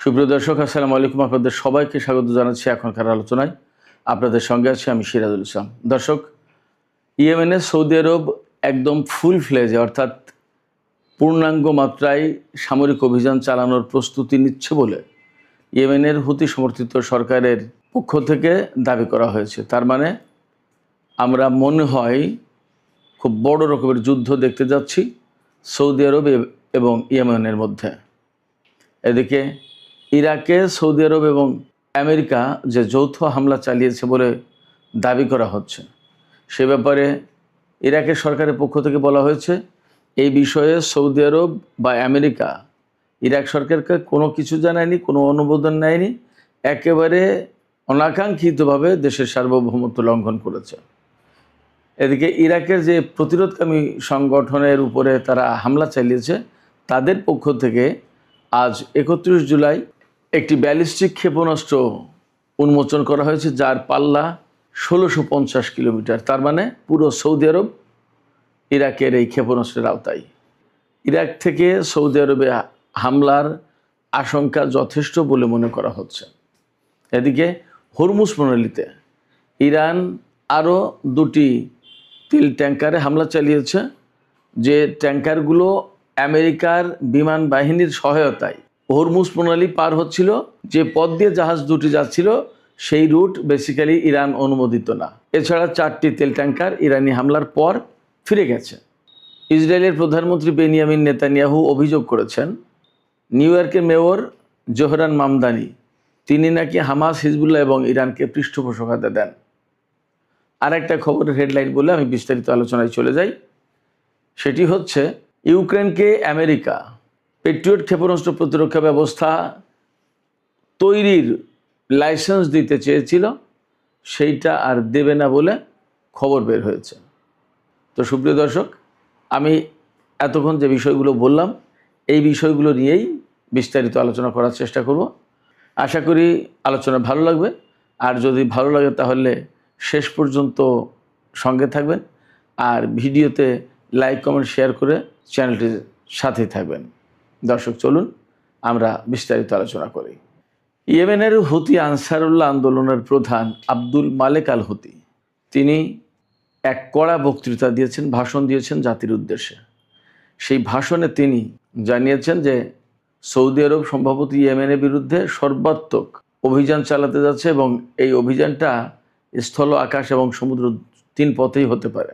সুপ্রিয় দর্শক, আসসালামু আলাইকুম। আপনাদের সবাইকে স্বাগত জানাচ্ছি এখনকার আলোচনায়। আপনাদের সঙ্গে আছি আমি সিরাজুল ইসলাম। দর্শক, ইয়েমেনে সৌদি আরব একদম ফুল ফ্লেজে অর্থাৎ পূর্ণাঙ্গ মাত্রায় সামরিক অভিযান চালানোর প্রস্তুতি নিচ্ছে বলে ইয়েমেনের হুতি সমর্থিত সরকারের পক্ষ থেকে দাবি করা হয়েছে। তার মানে আমরা মনে হয় খুব বড় রকমের যুদ্ধ দেখতে যাচ্ছি সৌদি আরব এবং ইয়েমেনের মধ্যে। এদিকে ইরাকে সৌদি আরব এবং আমেরিকা যে যৌথ হামলা চালিয়েছে বলে দাবি করা হচ্ছে, সে ব্যাপারে ইরাকের সরকারের পক্ষ থেকে বলা হয়েছে এই বিষয়ে সৌদি আরব বা আমেরিকা ইরাক সরকারকে কোনো কিছু জানায়নি, কোনো অনুমোদন নেয়নি, একেবারে অনাকাঙ্ক্ষিতভাবে দেশের সার্বভৌমত্ব লঙ্ঘন করেছে। এদিকে ইরাকের যে প্রতিরোধকামী সংগঠনের উপরে তারা হামলা চালিয়েছে, তাদের পক্ষ থেকে আজ 31 জুলাই একটি ব্যালিস্টিক ক্ষেপণাস্ত্র উন্মোচন করা হয়েছে, যার পাল্লা 1650 কিলোমিটার। তার মানে পুরো সৌদি আরব ইরাকের এই ক্ষেপণাস্ত্রের আওতায়। ইরাক থেকে সৌদি আরবে হামলার আশঙ্কা যথেষ্ট বলে মনে করা হচ্ছে। এদিকে হরমুজ প্রণালীতে ইরান আরও 2টি তেল ট্যাঙ্কারে হামলা চালিয়েছে, যে ট্যাঙ্কারগুলো আমেরিকার বিমান বাহিনীর সহায়তায় হরমুজ প্রণালী পার হচ্ছিল। যে পথ দিয়ে জাহাজ দুটি যাচ্ছিল সেই রুট বেসিক্যালি ইরান অনুমোদিত না। এছাড়া 4টি তেল ট্যাঙ্কার ইরানি হামলার পর ফিরে গেছে। ইসরায়েলের প্রধানমন্ত্রী বেনিয়ামিন নেতানিয়াহু অভিযোগ করেছেন নিউ ইয়র্কের মেয়র জোহরান মামদানি তিনি নাকি হামাস, হিজবুল্লাহ এবং ইরানকে পৃষ্ঠপোষকতা দেন। আর একটা খবরের হেডলাইন বলে আমি বিস্তারিত আলোচনায় চলে যাই। সেটি হচ্ছে ইউক্রেনকে আমেরিকা পেট্রিয়ট ক্ষেপণাস্ত্র প্রতিরক্ষা ব্যবস্থা তৈরির লাইসেন্স দিতে চেয়েছিল, সেইটা আর দেবে না বলে খবর বের হয়েছে। তো সুপ্রিয় দর্শক, আমি এতক্ষণ যে বিষয়গুলো বললাম এই বিষয়গুলো নিয়েই বিস্তারিত আলোচনা করার চেষ্টা করব। আশা করি আলোচনা ভালো লাগবে, আর যদি ভালো লাগে তাহলে শেষ পর্যন্ত সঙ্গে থাকবেন, আর ভিডিওতে লাইক, কমেন্ট, শেয়ার করে চ্যানেলটির সাথেই থাকবেন। দর্শক, চলুন আমরা বিস্তারিত আলোচনা করি। ইয়েমেনের হুতি আনসারুল্লাহ আন্দোলনের প্রধান আব্দুল মালেক আল হুতি তিনি এক কড়া বক্তৃতা দিয়েছেন, ভাষণ দিয়েছেন জাতির উদ্দেশ্যে। সেই ভাষণে তিনি জানিয়েছেন যে সৌদি আরব সম্ভবত ইয়েমেনের বিরুদ্ধে সর্বাত্মক অভিযান চালাতে যাচ্ছে, এবং এই অভিযানটা স্থল, আকাশ এবং সমুদ্র 3 পথেই হতে পারে।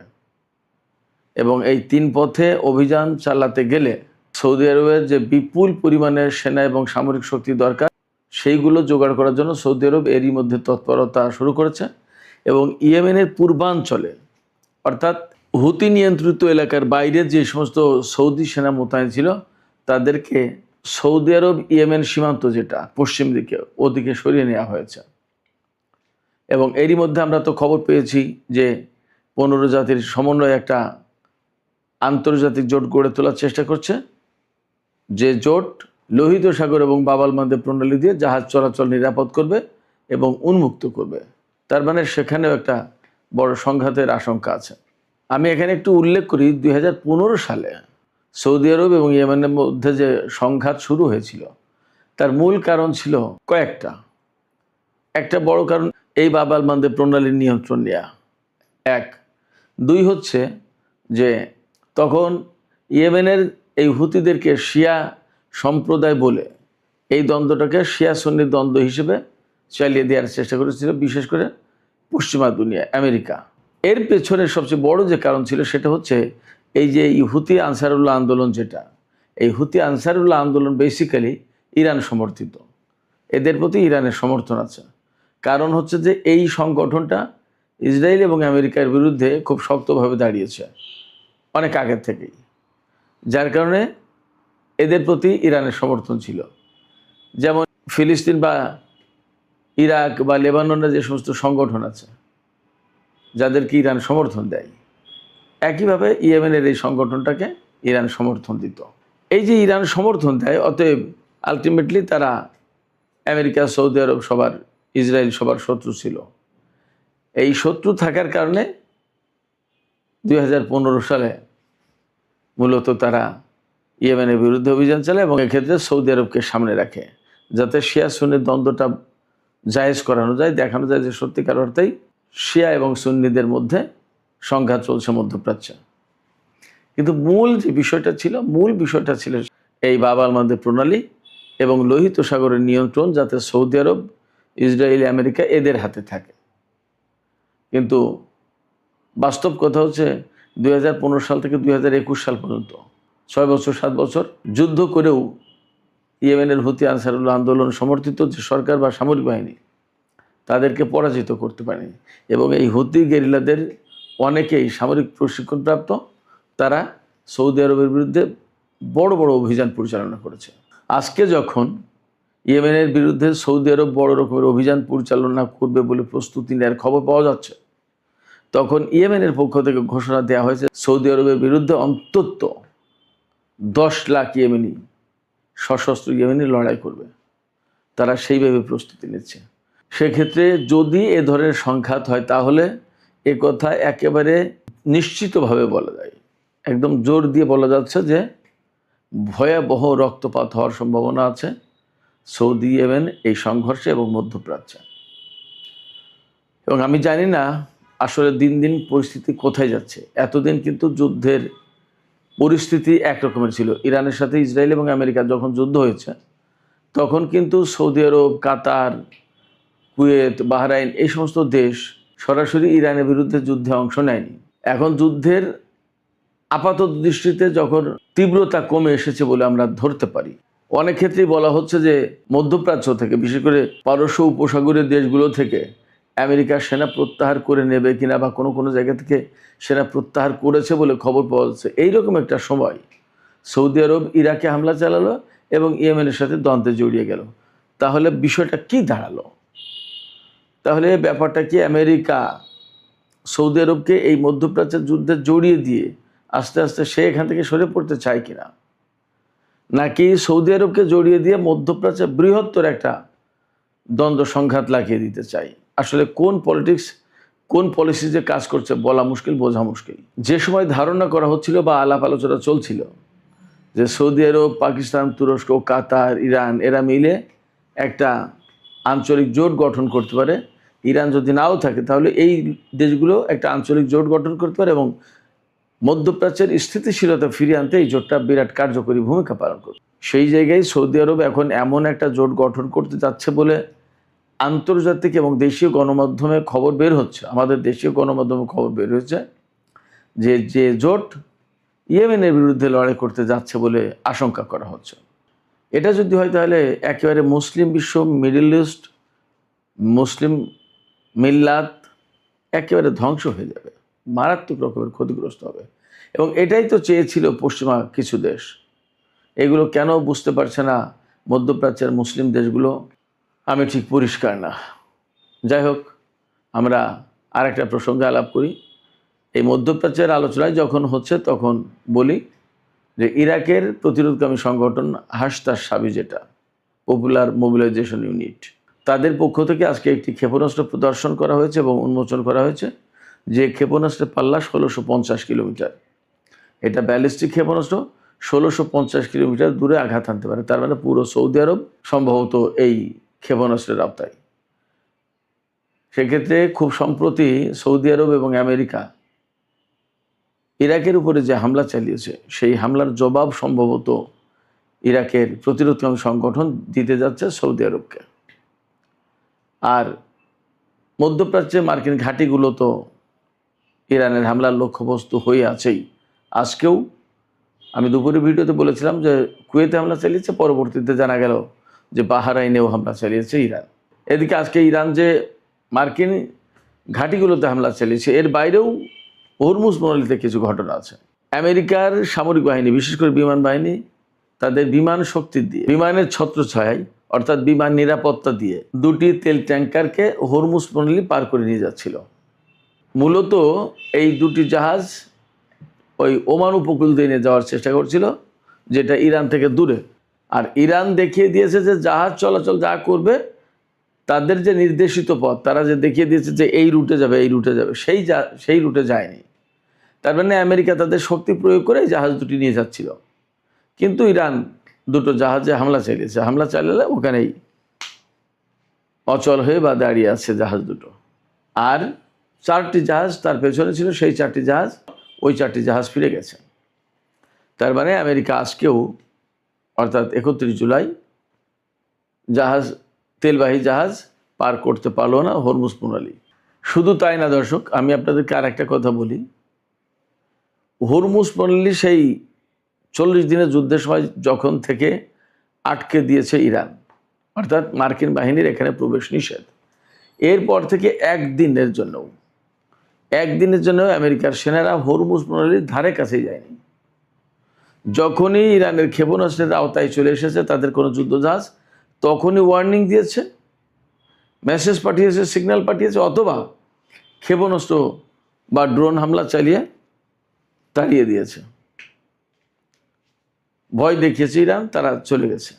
এবং এই 3 পথে অভিযান চালাতে গেলে সৌদি আরবের যে বিপুল পরিমাণের সেনা এবং সামরিক শক্তি দরকার, সেইগুলো জোগাড় করার জন্য সৌদি আরব এরই মধ্যে তৎপরতা শুরু করেছে। এবং ইয়েমেনের পূর্বাঞ্চলে অর্থাৎ হুতি নিয়ন্ত্রিত এলাকার বাইরে যে সমস্ত সৌদি সেনা মোতায়েন ছিল তাদেরকে সৌদি আরব ইয়েমেন সীমান্ত যেটা পশ্চিম দিকে, ওদিকে সরিয়ে নেওয়া হয়েছে। এবং এরই মধ্যে আমরা তো খবর পেয়েছি যে 15 জাতির সমন্বয়ে একটা আন্তর্জাতিক জোট গড়ে তোলার চেষ্টা করছে, যে জোট লোহিত সাগর এবং বাব আল মানদেব প্রণালী দিয়ে জাহাজ চলাচল নিরাপদ করবে এবং উন্মুক্ত করবে। তার মানে সেখানেও একটা বড় সংঘাতের আশঙ্কা আছে। আমি এখানে একটু উল্লেখ করি, 2015 সালে সৌদি আরব এবং ইয়েমেনের মধ্যে যে সংঘাত শুরু হয়েছিল তার মূল কারণ ছিল কয়েকটা। একটা বড় কারণ এই বাব আল মানদেব প্রণালীর নিয়ন্ত্রণ নেওয়া, 1। 2 হচ্ছে যে তখন ইয়েমেনের এই হুতিদেরকে শিয়া সম্প্রদায় বলে এই দ্বন্দ্বটাকে শিয়া সুন্নি দ্বন্দ্ব হিসেবে চালিয়ে দেওয়ার চেষ্টা করেছিল, বিশেষ করে পশ্চিমা দুনিয়া, আমেরিকা। এর পেছনে সবচেয়ে বড় যে কারণ ছিল সেটা হচ্ছে এই যে হুতি আনসারুল্লাহ আন্দোলন, যেটা এই হুতি আনসারুল্লাহ আন্দোলন বেসিক্যালি ইরান সমর্থিত। এদের প্রতি ইরানের সমর্থন আছে। কারণ হচ্ছে যে এই সংগঠনটা ইসরায়েল এবং আমেরিকার বিরুদ্ধে খুব শক্তভাবে দাঁড়িয়েছে অনেক আগের থেকেই, যার কারণে এদের প্রতি ইরানের সমর্থন ছিল। যেমন ফিলিস্তিন বা ইরাক বা লেবাননের যে সমস্ত সংগঠন আছে যাদেরকে ইরান সমর্থন দেয়, একইভাবে ইয়েমেনের এই সংগঠনটাকে ইরান সমর্থন দিত। এই যে ইরান সমর্থন দেয়, অতএব আলটিমেটলি তারা আমেরিকা, সৌদি আরব সবার, ইসরায়েল সবার শত্রু ছিল। এই শত্রু থাকার কারণে 2015 সালে মূলত তারা ইয়েমেনের বিরুদ্ধে অভিযান চালায় এবং এক্ষেত্রে সৌদি আরবকে সামনে রাখে, যাতে শিয়া সুন্নির দ্বন্দ্বটা জায়েজ করানো যায়, দেখানো যায় যে সত্যিকার অর্থেই শিয়া এবং সুন্নিদের মধ্যে সংঘাত চলছে মধ্যপ্রাচ্যে। কিন্তু মূল বিষয়টা ছিল এই বাব আল মানদেব প্রণালী এবং লোহিত সাগরের নিয়ন্ত্রণ যাতে সৌদি আরব, ইসরায়েল, আমেরিকা এদের হাতে থাকে। কিন্তু বাস্তব কথা হচ্ছে 2015 সাল থেকে 2021 সাল পর্যন্ত 6 বছর 7 বছর যুদ্ধ করেও ইয়েমেনের হুতি আনসারুল্লাহ আন্দোলন সমর্থিত যে সরকার বা সামরিক বাহিনী তাদেরকে পরাজিত করতে পারেনি। এবং এই হুতি গেরিলাদের অনেকেই সামরিক প্রশিক্ষণপ্রাপ্ত, তারা সৌদি আরবের বিরুদ্ধে বড় বড় অভিযান পরিচালনা করেছে। আজকে যখন ইয়েমেনের বিরুদ্ধে সৌদি আরব বড় রকমের অভিযান পরিচালনা করবে বলে প্রস্তুতি নেওয়ার খবর পাওয়া যাচ্ছে, তখন ইয়েমেনের পক্ষ থেকে ঘোষণা দেওয়া হয়েছে সৌদি আরবের বিরুদ্ধে অন্তত 10 লাখ ইয়েমেনি, সশস্ত্র ইয়েমেনি লড়াই করবে। তারা সেইভাবে প্রস্তুতি নিচ্ছে। সেক্ষেত্রে যদি এ ধরনের সংঘাত হয় তাহলে এ কথা একেবারে নিশ্চিতভাবে বলা যায়, একদম জোর দিয়ে বলা যাচ্ছে যে ভয়াবহ রক্তপাত হওয়ার সম্ভাবনা আছে সৌদি ইয়েমেন এই সংঘর্ষে এবং মধ্যপ্রাচ্যে। এবং আমি জানি না আসলে দিন দিন পরিস্থিতি কোথায় যাচ্ছে। এতদিন কিন্তু যুদ্ধের পরিস্থিতি একরকমের ছিল। ইরানের সাথে ইসরায়েল এবং আমেরিকা যখন যুদ্ধ হয়েছে তখন কিন্তু সৌদি আরব, কাতার, কুয়েত, বাহরাইন এই সমস্ত দেশ সরাসরি ইরানের বিরুদ্ধে যুদ্ধে অংশ নেয়নি। এখন যুদ্ধের আপাতত দৃষ্টিতে যখন তীব্রতা কমে এসেছে বলে আমরা ধরতে পারি, অনেক ক্ষেত্রেই বলা হচ্ছে যে মধ্যপ্রাচ্য থেকে, বিশেষ করে পারস্য উপসাগরীয় দেশগুলো থেকে আমেরিকা সেনা প্রত্যাহার করে নেবে কিনা বা কোনো কোনো জায়গা থেকে সেনা প্রত্যাহার করেছে বলে খবর পাওয়া যাচ্ছে। এইরকম একটা সময় সৌদি আরব ইরাকে হামলা চালালো এবং ইয়েমেনের সাথে দ্বন্দ্বে জড়িয়ে গেল। তাহলে বিষয়টা কি দাঁড়ালো? তাহলে ব্যাপারটা কি আমেরিকা সৌদি আরবকে এই মধ্যপ্রাচ্যের যুদ্ধে জড়িয়ে দিয়ে আস্তে আস্তে সে এখান থেকে সরে পড়তে চায় কিনা, নাকি সৌদি আরবকে জড়িয়ে দিয়ে মধ্যপ্রাচ্যে বৃহত্তর একটা দ্বন্দ্ব সংঘাত লাগিয়ে দিতে চাই? আসলে কোন পলিটিক্স, কোন পলিসি যে কাজ করছে বলা মুশকিল, বোঝা মুশকিল। যে সময় ধারণা করা হচ্ছিল বা আলাপ আলোচনা চলছিল যে সৌদি আরব, পাকিস্তান, তুরস্ক, কাতার, ইরান এরা মিলে একটা আঞ্চলিক জোট গঠন করতে পারে, ইরান যদি নাও থাকে তাহলে এই দেশগুলো একটা আঞ্চলিক জোট গঠন করতে পারে এবং মধ্যপ্রাচ্যের স্থিতিশীলতা ফিরিয়ে আনতে এই জোটটা বিরাট কার্যকরী ভূমিকা পালন করবে। সেই জায়গায় সৌদি আরব এখন এমন একটা জোট গঠন করতে যাচ্ছে বলে আন্তর্জাতিক এবং দেশীয় গণমাধ্যমে খবর বের হচ্ছে, আমাদের দেশীয় গণমাধ্যমে খবর বের হয়েছে যে জোট ইয়েমেনের বিরুদ্ধে লড়াই করতে যাচ্ছে বলে আশঙ্কা করা হচ্ছে। এটা যদি হয় তাহলে একেবারে মুসলিম বিশ্ব, মিডল ইস্ট, মুসলিম মিল্লাত একেবারে ধ্বংস হয়ে যাবে, মারাত্মক রকমের ক্ষতিগ্রস্ত হবে। এবং এটাই তো চেয়েছিল পশ্চিমা কিছু দেশ। এগুলো কেন বুঝতে পারছে না মধ্যপ্রাচ্যের মুসলিম দেশগুলো, আমি ঠিক পরিষ্কার না। যাই হোক, আমরা আর একটা প্রসঙ্গে আলাপ করি। এই মধ্যপ্রাচ্যের আলোচনায় যখন হচ্ছে তখন বলি যে ইরাকের প্রতিরোধকামী সংগঠন হাসতাস সাবি, যেটা পপুলার মোবিলাইজেশন ইউনিট, তাদের পক্ষ থেকে আজকে একটি ক্ষেপণাস্ত্র প্রদর্শন করা হয়েছে এবং উন্মোচন করা হয়েছে, যে ক্ষেপণাস্ত্রের পাল্লা 1650 কিলোমিটার। এটা ব্যালিস্টিক ক্ষেপণাস্ত্র, 1650 কিলোমিটার দূরে আঘাত আনতে পারে। তার মানে পুরো সৌদি আরব সম্ভবত এই ক্ষেপণাস্ত্রের আওতায়। সেক্ষেত্রে খুব সম্প্রতি সৌদি আরব এবং আমেরিকা ইরাকের উপরে যে হামলা চালিয়েছে, সেই হামলার জবাব সম্ভবত ইরাকের প্রতিরোধকামী সংগঠন দিতে যাচ্ছে সৌদি আরবকে। আর মধ্যপ্রাচ্যে মার্কিন ঘাঁটিগুলো তো ইরানের হামলার লক্ষ্যবস্তু হয়ে আছেই। আজকেও আমি দুপুরে ভিডিওতে বলেছিলাম যে কুয়েতে হামলা চালিয়েছে, পরবর্তীতে জানা গেল যে বাহরাইনেও হামলা চালিয়েছে ইরান। এদিকে আজকে ইরান যে মার্কিন ঘাঁটিগুলোতে হামলা চালিয়েছে, এর বাইরেও হরমুজ প্রণালীতে কিছু ঘটনা আছে। আমেরিকার সামরিক বাহিনী, বিশেষ করে বিমান বাহিনী, তাদের বিমান শক্তি দিয়ে, বিমানের ছত্রছায়ায় অর্থাৎ বিমান নিরাপত্তা দিয়ে 2টি তেল ট্যাঙ্কারকে হরমুজ প্রণালী পার করে নিয়ে যাচ্ছিল। মূলত এই 2টি জাহাজ ওই ওমান উপকূল দিয়ে নিয়ে যাওয়ার চেষ্টা করছিল, যেটা ইরান থেকে দূরে। আর ইরান দেখিয়ে দিয়েছে যে জাহাজ চলাচল যা করবে, তাদের যে নির্দেশিত পথ, তারা যে দেখিয়ে দিয়েছে যে এই রুটে যাবে, এই রুটে যাবে, সেই রুটে যায়নি। তার মানে আমেরিকা তাদের শক্তি প্রয়োগ করে জাহাজ 2টি নিয়ে যাচ্ছিল। কিন্তু ইরান দুটো জাহাজে হামলা চালিয়েছে। হামলা চালালে ওখানেই অচল হয়ে বা দাঁড়িয়ে আছে জাহাজ দুটো। আর 4টি জাহাজ তার পেছনে ছিল, সেই 4টি জাহাজ, ওই 4টি জাহাজ ফিরে গেছে। তার মানে আমেরিকা আজকেও অর্থাৎ 31 জুলাই জাহাজ, তেলবাহী জাহাজ পার করতে পারলো না হরমুজ প্রণালী। শুধু তাই না দর্শক, আমি আপনাদেরকে আর একটা কথা বলি। হরমুজ প্রণালী সেই 40 দিনের যুদ্ধের সময় যখন থেকে আটকে দিয়েছে ইরান, অর্থাৎ মার্কিন বাহিনীর এখানে প্রবেশ নিষেধ, এরপর থেকে একদিনের জন্য আমেরিকার সেনারা হরমুজ প্রণালীর ধারে কাছেই যায়নি। যখনই ইরানের ক্ষেপণাস্ত্রের আওতায় চলে এসেছে তাদের কোনো যুদ্ধজাহাজ, তখনই ওয়ার্নিং দিয়েছে, মেসেজ পাঠিয়েছে, সিগন্যাল পাঠিয়েছে, অথবা ক্ষেপণাস্ত্র বা ড্রোন হামলা চালিয়ে তাড়িয়ে দিয়েছে। ভয় দেখিয়েছে ইরান, তারা চলে গেছে।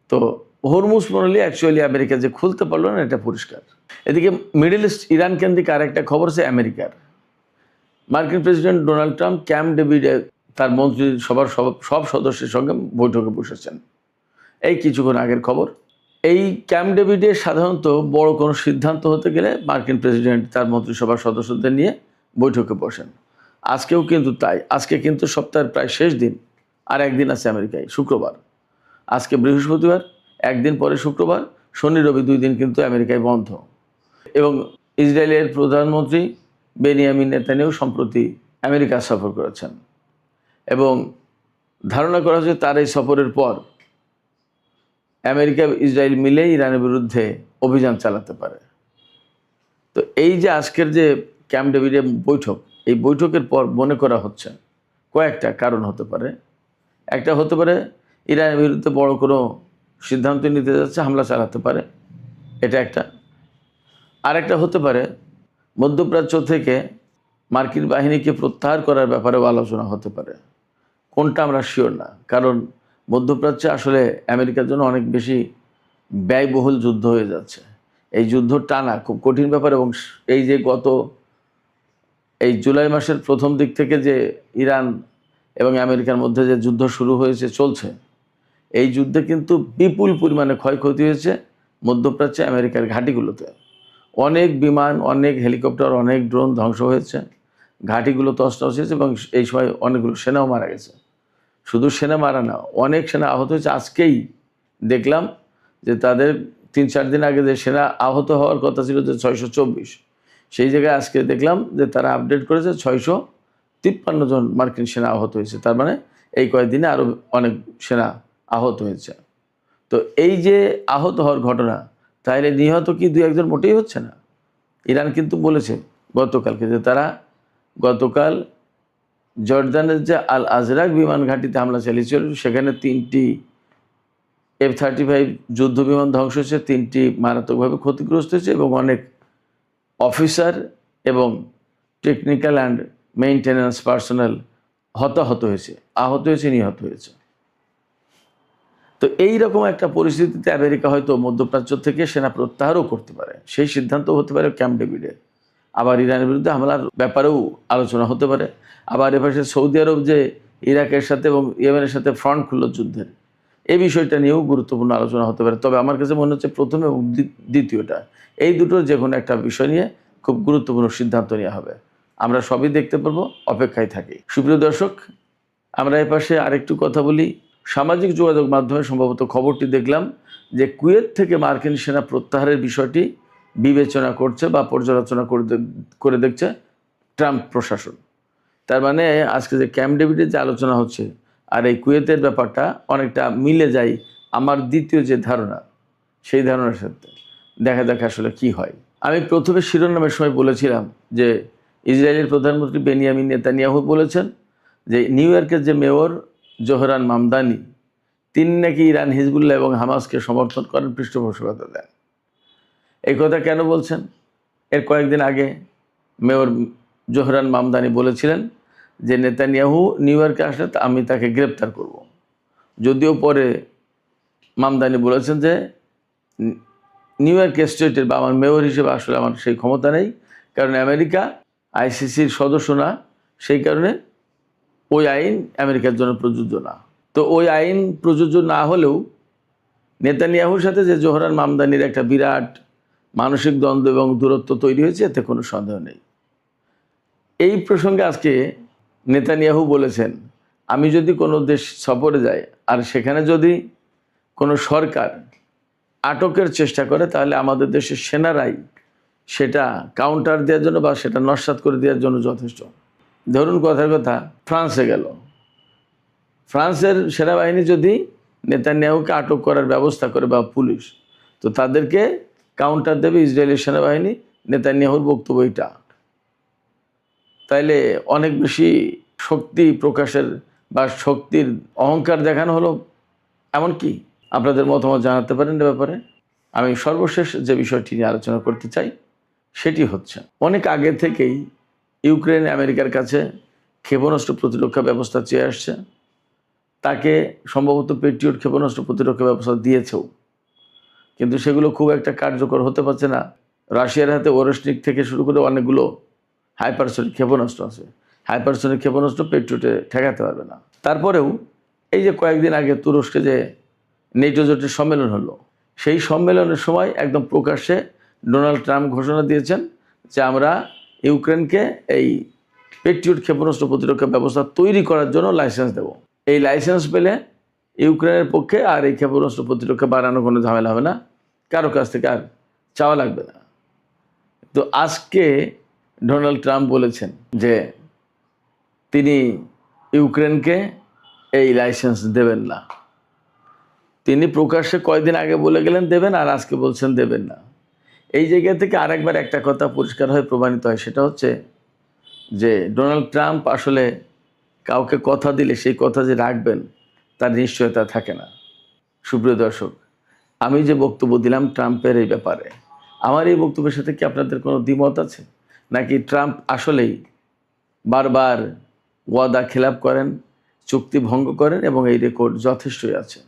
তো হরমুজ প্রণালী অ্যাকচুয়ালি আমেরিকা যে খুলতে পারলো না, এটা পরিষ্কার। এদিকে মিডল ইস্ট ইরান কেন্দ্রিক আর একটা খবর আছে আমেরিকার। মার্কিন প্রেসিডেন্ট ডোনাল্ড ট্রাম্প ক্যাম্প ডেভিডে তার মন্ত্রী সভার সব সদস্যের সঙ্গে বৈঠকে বসেছেন। এই কিছুক্ষণ আগের খবর। এই ক্যাম্প ডেভিডে সাধারণত বড় কোনো সিদ্ধান্ত হতে গেলে মার্কিন প্রেসিডেন্ট তার মন্ত্রিসভার সদস্যদের নিয়ে বৈঠকে বসেন। আজকেও কিন্তু তাই। আজকে কিন্তু সপ্তাহের প্রায় শেষ দিন, আর একদিন আছে আমেরিকায়, শুক্রবার। আজকে বৃহস্পতিবার, একদিন পরে শুক্রবার, শনি রবি 2 দিন কিন্তু আমেরিকায় বন্ধ। এবং ইসরায়েলের প্রধানমন্ত্রী বেনিয়ামিন নেতানিয়াহু সম্প্রতি আমেরিকা সফর করেছেন এবং ধারণা করা হচ্ছে তার এই সফরের পর আমেরিকা ইসরায়েল মিলে ইরানের বিরুদ্ধে অভিযান চালাতে পারে। তো এই যে আজকের যে ক্যাম্প ডেভিডের বৈঠক, এই বৈঠকের পর মনে করা হচ্ছে কয়েকটা কারণ হতে পারে। একটা হতে পারে ইরানের বিরুদ্ধে বড় কোনো সিদ্ধান্ত নিতে যাচ্ছে, হামলা চালাতে পারে, এটা একটা। আরেকটা হতে পারে মধ্যপ্রাচ্য থেকে মার্কিন বাহিনীকে প্রত্যাহার করার ব্যাপারেও আলোচনা হতে পারে। কোনটা আমরা শিওর না, কারণ মধ্যপ্রাচ্যে আসলে আমেরিকার জন্য অনেক বেশি ব্যয়বহুল যুদ্ধ হয়ে যাচ্ছে। এই যুদ্ধ টানা খুব কঠিন ব্যাপার। এবং এই যে এই জুলাই মাসের প্রথম দিক থেকে যে ইরান এবং আমেরিকার মধ্যে যে যুদ্ধ শুরু হয়েছে, চলছে, এই যুদ্ধে কিন্তু বিপুল পরিমাণে ক্ষয়ক্ষতি হয়েছে মধ্যপ্রাচ্যে আমেরিকার ঘাঁটিগুলোতে। অনেক বিমান, অনেক হেলিকপ্টার, অনেক ড্রোন ধ্বংস হয়েছে, ঘাঁটিগুলো তছনছ হয়েছে এবং এই সময় অনেকগুলো সেনাও মারা গেছে। শুধু সেনা মারা না, অনেক সেনা আহত হয়েছে। আজকেই দেখলাম যে তাদের 3-4 দিন আগে যে সেনা আহত হওয়ার কথা ছিল যে 624, সেই জায়গায় আজকে দেখলাম যে তারা আপডেট করেছে 653 জন মার্কিন সেনা আহত হয়েছে। তার মানে এই কয়েকদিনে আরও অনেক সেনা আহত হয়েছে। তো এই যে আহত হওয়ার ঘটনা, তাহলে নিহত কি 2-1 জন মোটেই হচ্ছে না। ইরান কিন্তু বলেছে গতকালকে যে তারা গতকাল জর্দানের যে আল আজরাক বিমান ঘাঁটিতে হামলা চালিয়েছিল, সেখানে 3টি F-35 যুদ্ধ বিমান ধ্বংস হয়েছে, 3টি মারাত্মকভাবে ক্ষতিগ্রস্ত হয়েছে এবং অনেক অফিসার এবং টেকনিক্যাল অ্যান্ড মেইনটেন্যান্স পার্সোনাল হতাহত হয়েছে, আহত হয়েছে, নিহত হয়েছে। তো এই রকম একটা পরিস্থিতিতে আমেরিকা হয়তো মধ্যপ্রাচ্য থেকে সেনা প্রত্যাহারও করতে পারে, সেই সিদ্ধান্ত হতে পারে ক্যাম্প ডেভিডে। আবার ইরানের বিরুদ্ধে হামলার ব্যাপারেও আলোচনা হতে পারে। আবার এপাশে সৌদি আরব যে ইরাকের সাথে এবং ইয়েমেনের সাথে ফ্রন্ট খুলল যুদ্ধের, এই বিষয়টা নিয়েও গুরুত্বপূর্ণ আলোচনা হতে পারে। তবে আমার কাছে মনে হচ্ছে প্রথম এবং দ্বিতীয়টা, এই দুটোর যে কোনো একটা বিষয় নিয়ে খুব গুরুত্বপূর্ণ সিদ্ধান্ত নেওয়া হবে। আমরা সবই দেখতে পারবো, অপেক্ষায় থাকি। সুপ্রিয় দর্শক, আমরা এপাশে আরেকটু কথা বলি। সামাজিক যোগাযোগ মাধ্যমে সম্ভবত খবরটি দেখলাম যে কুয়েত থেকে মার্কিন সেনা প্রত্যাহারের বিষয়টি বিবেচনা করছে বা পর্যালোচনা করে দেখছে ট্রাম্প প্রশাসন। তার মানে আজকে যে ক্যাম্প ডেভিডের যে আলোচনা হচ্ছে আর এই কুয়েতের ব্যাপারটা অনেকটা মিলে যায় আমার দ্বিতীয় যে ধারণা, সেই ধারণার সাথে। দেখা আসলে কি হয়। আমি প্রথমে শিরোনামের সময় বলেছিলাম যে ইসরায়েলের প্রধানমন্ত্রী বেনিয়ামিন নেতানিয়াহু বলেছেন যে নিউ ইয়র্কের যে মেয়র জোহরান মামদানি, তিনি নাকি ইরান, হিজবুল্লাহ এবং হামাসকে সমর্থন করেন, পৃষ্ঠপোষকতা দেন। এই কথা কেন বলছেন? এর কয়েকদিন আগে মেয়র জোহরান মামদানি বলেছিলেন যে নেতানিয়াহু নিউ ইয়র্কে আসলে আমি তাকে গ্রেপ্তার করব। যদিও পরে মামদানি বলেছেন যে নিউ ইয়র্ক স্টেটের বা আমার মেয়র হিসেবে আসলে আমার সেই ক্ষমতা নেই, কারণ আমেরিকা ICCর সদস্য না, সেই কারণে ওই আইন আমেরিকার জন্য প্রযোজ্য না। তো ওই আইন প্রযোজ্য না হলেও নেতানিয়াহুর সাথে যে জোহরান মামদানির একটা বিরাট মানসিক দ্বন্দ্ব এবং দূরত্ব তৈরি হয়েছে, এতে কোনো সন্দেহ নেই। এই প্রসঙ্গে আজকে নেতানিয়াহু বলেছেন, আমি যদি কোনো দেশ সফরে যাই আর সেখানে যদি কোনো সরকার আটকের চেষ্টা করে, তাহলে আমাদের দেশের সেনারাই সেটা কাউন্টার দেওয়ার জন্য বা সেটা নস্যাৎ করে দেওয়ার জন্য যথেষ্ট। ধরুন কথার কথা, ফ্রান্সে গেল, ফ্রান্সের সেনাবাহিনী যদি নেতানিয়াহুকে আটক করার ব্যবস্থা করে বা পুলিশ, তো তাদেরকে কাউন্টার দেবে ইসরায়েলের সেনাবাহিনী। নেতানিয়াহুর বক্তব্য এটা। তাইলে অনেক বেশি শক্তি প্রকাশের বা শক্তির অহংকার দেখানো হলো, এমন কি? আপনাদের মতামত জানাতে পারেন এ ব্যাপারে। আমি সর্বশেষ যে বিষয়টি নিয়ে আলোচনা করতে চাই সেটি হচ্ছে, অনেক আগে থেকেই ইউক্রেন আমেরিকার কাছে ক্ষেপণাস্ত্র প্রতিরক্ষা ব্যবস্থা চেয়ে আসছে। তাকে সম্ভবত পেট্রিয়ট ক্ষেপণাস্ত্র প্রতিরক্ষা ব্যবস্থা দিয়েছেও, কিন্তু সেগুলো খুব একটা কার্যকর হতে পারছে না। রাশিয়ার হাতে ওরেশনিক থেকে শুরু করে অনেকগুলো হাইপারসনিক ক্ষেপণাস্ত্র আছে। হাইপারসনিক ক্ষেপণাস্ত্র পেট্রিয়টে ঠেকাতে পারবে না। তারপরেও এই যে কয়েকদিন আগে তুরস্কে যে নেটো জোটের সম্মেলন হলো, সেই সম্মেলনের সময় একদম প্রকাশ্যে ডোনাল্ড ট্রাম্প ঘোষণা দিয়েছেন যে আমরা ইউক্রেনকে এই পেট্রিয়ট ক্ষেপণাস্ত্র প্রতিরক্ষা ব্যবস্থা তৈরি করার জন্য লাইসেন্স দেব। এই লাইসেন্স পেলে ইউক্রেনের পক্ষে আর এই ক্ষেপণাস্ত্র প্রতিরক্ষা বাড়ানো কোনো ঝামেলা হবে না, কারো কাছ থেকে আর চাওয়া লাগবে না। তো আজকে ডোনাল্ড ট্রাম্প বলেছেন যে তিনি ইউক্রেনকে এই লাইসেন্স দেবেন না। তিনি প্রকাশ্যে কয়েকদিন আগে বলে গেলেন দেবেন, আর আজকে বলছেন দেবেন না। এই জায়গা থেকে আরেকবার একটা কথা পরিষ্কার হয়ে প্রমাণিত হয়, সেটা হচ্ছে যে ডোনাল্ড ট্রাম্প আসলে কাউকে কথা দিলে সেই কথা যে রাখবেন তার নিশ্চয়তা থাকে না। সুপ্রিয় দর্শক, আমি যে বক্তব্য দিলাম ট্রাম্পের এই ব্যাপারে, আমার এই বক্তব্যের সাথে কি আপনাদের কোনো দ্বিমত আছে? নাকি ট্রাম্প আসলেই বারবার ওয়াদা খেলাপ করেন, চুক্তি ভঙ্গ করেন এবং এই রেকর্ড যথেষ্টই আছে?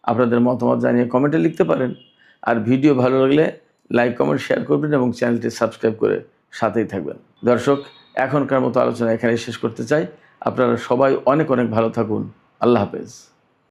আপনাদের মতামত জানিয়ে কমেন্টে লিখতে পারেন। আর ভিডিও ভালো লাগলে লাইক, কমেন্ট, শেয়ার করবেন এবং চ্যানেলটি সাবস্ক্রাইব করে সাথেই থাকবেন। দর্শক, এখনকার মতো আলোচনা এখানেই শেষ করতে চাই। আপনারা সবাই অনেক অনেক ভালো থাকুন। আল্লাহ হাফেজ।